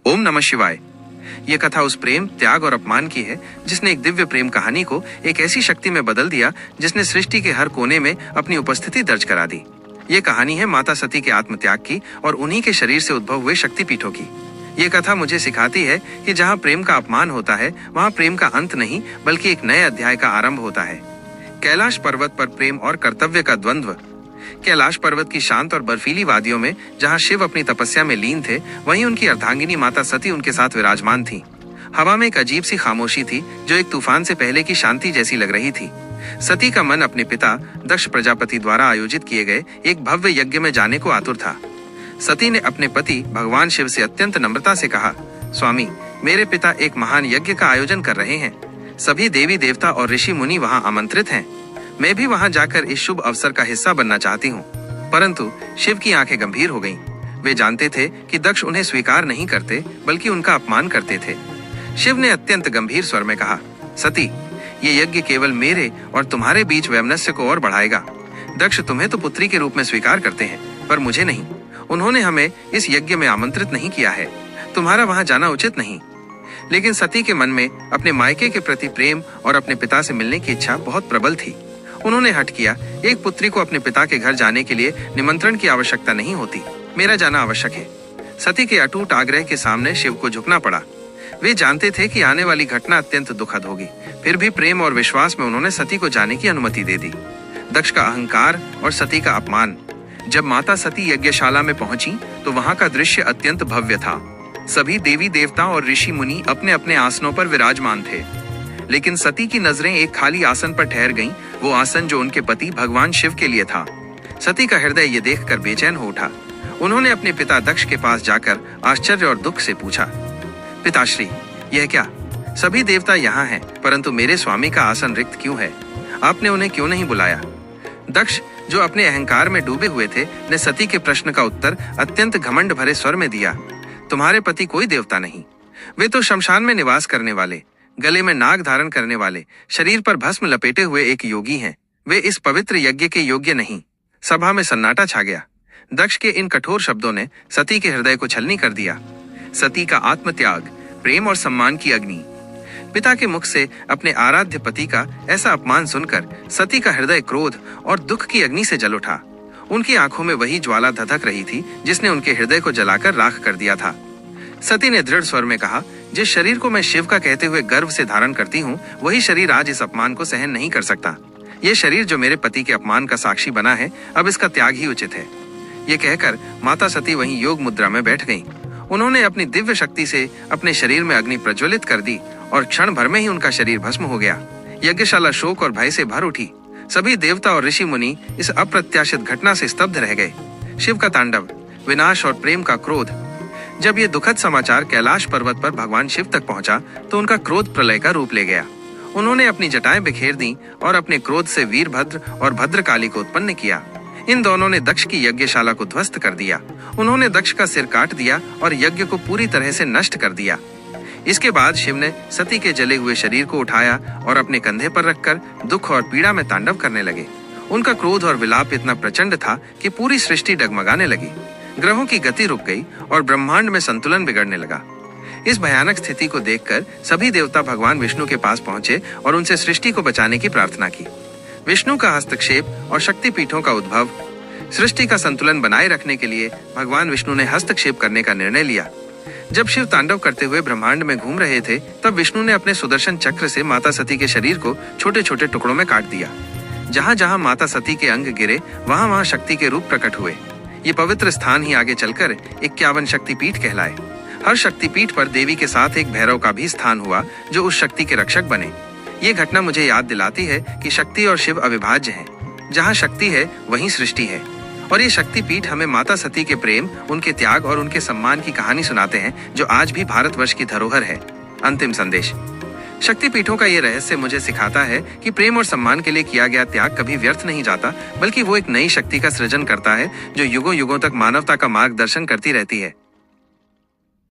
ओम नमः शिवाय। ये कथा उस प्रेम, त्याग और अपमान की है जिसने एक दिव्य प्रेम कहानी को एक ऐसी शक्ति में बदल दिया जिसने सृष्टि के हर कोने में अपनी उपस्थिति दर्ज करा दी। ये कहानी है माता सती के आत्मत्याग की और उन्हीं के शरीर से उद्भव हुए शक्तिपीठों की। ये कथा मुझे सिखाती है कि जहाँ प्रेम का अपमान होता है वहाँ प्रेम का अंत नहीं बल्कि एक नए अध्याय का आरंभ होता है। कैलाश पर्वत पर प्रेम और कर्तव्य का द्वंद्व। कैलाश पर्वत की शांत और बर्फीली वादियों में जहाँ शिव अपनी तपस्या में लीन थे, वहीं उनकी अर्धांगिनी माता सती उनके साथ विराजमान थी। हवा में एक अजीब सी खामोशी थी जो एक तूफान से पहले की शांति जैसी लग रही थी। सती का मन अपने पिता दक्ष प्रजापति द्वारा आयोजित किए गए एक भव्य यज्ञ में जाने को आतुर था। सती ने अपने पति भगवान शिव से अत्यंत नम्रता से कहा, स्वामी, मेरे पिता एक महान यज्ञ का आयोजन कर रहे हैं। सभी देवी देवता और ऋषि मुनि वहां आमंत्रित हैं। मैं भी वहां जाकर इस शुभ अवसर का हिस्सा बनना चाहती हूँ। परंतु शिव की आंखें गंभीर हो गईं। वे जानते थे कि दक्ष उन्हें स्वीकार नहीं करते बल्कि उनका अपमान करते थे। शिव ने अत्यंत गंभीर स्वर में कहा, सती, ये यज्ञ केवल मेरे और तुम्हारे बीच वैमनस्य को और बढ़ाएगा। दक्ष तुम्हें तो पुत्री के रूप में स्वीकार करते हैं, पर मुझे नहीं। उन्होंने हमें इस यज्ञ में आमंत्रित नहीं किया है। तुम्हारा वहां जाना उचित नहीं। लेकिन सती के मन में अपने मायके के प्रति प्रेम और अपने पिता से मिलने की इच्छा बहुत प्रबल थी। उन्होंने हठ किया, एक पुत्री को अपने पिता के घर जाने के लिए निमंत्रण की आवश्यकता नहीं होती, मेरा जाना आवश्यक है। सती के अटूट आग्रह के सामने शिव को झुकना पड़ा। वे जानते थे कि आने वाली घटना अत्यंत दुखद होगी, फिर भी प्रेम और विश्वास में उन्होंने सती को जाने की अनुमति दे दी। दक्ष का अहंकार और सती का अपमान। जब माता सती यज्ञशाला में पहुंची तो वहां का दृश्य अत्यंत भव्य था। सभी देवी देवता और ऋषि मुनि अपने अपने आसनों पर विराजमान थे, लेकिन सती की नजरें एक खाली आसन पर ठहर गईं, वो आसन जो उनके पति भगवान शिव के लिए था। सती का हृदय ये देखकर बेचैन हो उठा। उन्होंने अपने पिता दक्ष के पास जाकर आश्चर्य और दुख से पूछा, पिताश्री, यह क्या? सभी देवता यहाँ हैं, परंतु मेरे स्वामी का आसन रिक्त क्यों है? आपने उन्हें क्यों नहीं बुलाया? दक्ष, जो अपने अहंकार में डूबे हुए थे, ने सती के प्रश्न का उत्तर अत्यंत घमंड भरे स्वर में दिया, तुम्हारे पति कोई देवता नहीं। वे तो शमशान में निवास करने वाले, गले में नाग धारण करने वाले, शरीर पर भस्म लपेटे हुए एक योगी हैं। वे इस पवित्र यज्ञ के योग्य नहीं। सभा में सन्नाटा छा गया। दक्ष के इन कठोर शब्दों ने सती के हृदय को छलनी कर दिया। सती का आत्मत्याग, प्रेम और सम्मान की अग्नि। पिता के मुख से अपने आराध्य पति का ऐसा अपमान सुनकर सती का हृदय क्रोध और दुख की अग्नि से जल उठा। उनकी आंखों में वही ज्वाला धधक रही थी जिसने उनके हृदय को जलाकर राख कर दिया था। सती ने दृढ़ स्वर में कहा, जिस शरीर को मैं शिव का कहते हुए गर्व से धारण करती हूँ, वही शरीर आज इस अपमान को सहन नहीं कर सकता। ये शरीर जो मेरे पति के अपमान का साक्षी बना है, अब इसका त्याग ही उचित है। ये कहकर माता सती वहीं योग मुद्रा में बैठ गईं। उन्होंने अपनी दिव्य शक्ति से अपने शरीर में अग्नि प्रज्वलित कर दी और क्षण भर में ही उनका शरीर भस्म हो गया। यज्ञशाला शोक और भय से भर उठी। सभी देवता और ऋषि मुनि इस अप्रत्याशित घटना से स्तब्ध रह गए। शिव का तांडव, विनाश और प्रेम का क्रोध। जब ये दुखद समाचार कैलाश पर्वत पर भगवान शिव तक पहुंचा तो उनका क्रोध प्रलय का रूप ले गया। उन्होंने अपनी जटाएं बिखेर दी और अपने क्रोध से वीरभद्र और भद्रकाली को उत्पन्न किया। इन दोनों ने दक्ष की यज्ञशाला को ध्वस्त कर दिया। उन्होंने दक्ष का सिर काट दिया और यज्ञ को पूरी तरह से नष्ट कर दिया। इसके बाद शिव ने सती के जले हुए शरीर को उठाया और अपने कंधे पर रखकर दुख और पीड़ा में तांडव करने लगे। उनका क्रोध और विलाप इतना प्रचंड था कि पूरी सृष्टि डगमगाने लगी। ग्रहों की गति रुक गई और ब्रह्मांड में संतुलन बिगड़ने लगा। इस भयानक स्थिति को देखकर सभी देवता भगवान विष्णु के पास पहुंचे और उनसे सृष्टि को बचाने की प्रार्थना की। विष्णु का हस्तक्षेप और शक्तिपीठों का उद्भव। सृष्टि का संतुलन बनाए रखने के लिए भगवान विष्णु ने हस्तक्षेप करने का निर्णय लिया। जब शिव तांडव करते हुए ब्रह्मांड में घूम रहे थे, तब विष्णु ने अपने सुदर्शन चक्र से माता सती के शरीर को छोटे छोटे टुकड़ों में काट दिया। जहां जहां माता सती के अंग गिरे, वहां वहां शक्ति के रूप प्रकट हुए। ये पवित्र स्थान ही आगे चलकर 51 शक्तिपीठ कहलाए। हर शक्तिपीठ पर देवी के साथ एक भैरव का भी स्थान हुआ जो उस शक्ति के रक्षक बने। ये घटना मुझे याद दिलाती है कि शक्ति और शिव अविभाज्य हैं। जहाँ शक्ति है वहीं सृष्टि है। और ये शक्तिपीठ हमें माता सती के प्रेम, उनके त्याग और उनके सम्मान की कहानी सुनाते हैं, जो आज भी भारतवर्ष की धरोहर है। अंतिम संदेश। शक्तिपीठों का ये रहस्य मुझे सिखाता है कि प्रेम और सम्मान के लिए किया गया त्याग कभी व्यर्थ नहीं जाता, बल्कि वो एक नई शक्ति का सृजन करता है जो युगों युगों तक मानवता का मार्गदर्शन करती रहती है।